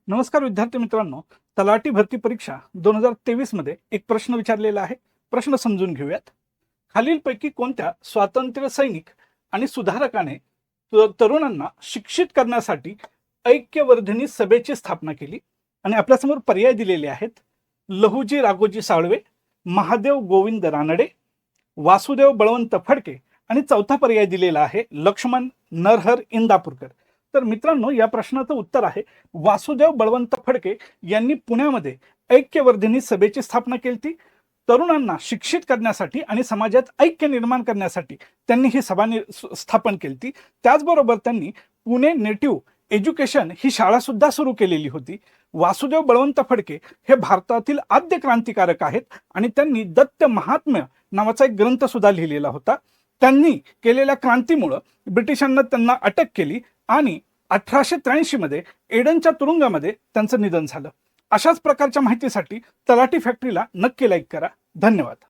नमस्कार विद्यार्थी मित्रांनो, तलाठी भरती परीक्षा 2023 मध्ये एक प्रश्न विचारलेला आहे. प्रश्न समजून घेऊयात. खालीलपैकी कोणत्या स्वातंत्र्य सैनिक आणि सुधारकाने तरुणांना शिक्षित करण्यासाठी ऐक्यवर्धिनी सभेची स्थापना केली? आणि आपल्यासमोर पर्याय दिलेले आहेत: लहुजी राघोजी साळवे, महादेव गोविंद रानडे, वासुदेव बळवंत फडके आणि चौथा पर्याय दिलेला आहे लक्ष्मण नरहर इंदापूरकर. तर मित्रांनो, या प्रश्नाचं उत्तर आहे वासुदेव बळवंत फडके यांनी पुण्यामध्ये ऐक्यवर्धिनी सभेची स्थापना केली. तरुणांना शिक्षित करण्यासाठी आणि समाजात ऐक्य निर्माण करण्यासाठी त्यांनी ही सभा स्थापन केली. त्याचबरोबर त्यांनी पुणे नेटिव्ह एज्युकेशन ही शाळा सुद्धा सुरू केलेली होती. वासुदेव बळवंत फडके हे भारतातील आद्य क्रांतिकारक आहेत आणि त्यांनी दत्त महात्म्य नावाचा एक ग्रंथ सुद्धा लिहिलेला होता. त्यांनी केलेल्या क्रांतीमुळे ब्रिटिशांना त्यांना अटक केली आणि 1883 मध्ये एडनच्या तुरुंगामध्ये त्यांचं निधन झालं. अशाच प्रकारच्या माहितीसाठी तलाठी फॅक्टरीला नक्की लाईक करा. धन्यवाद.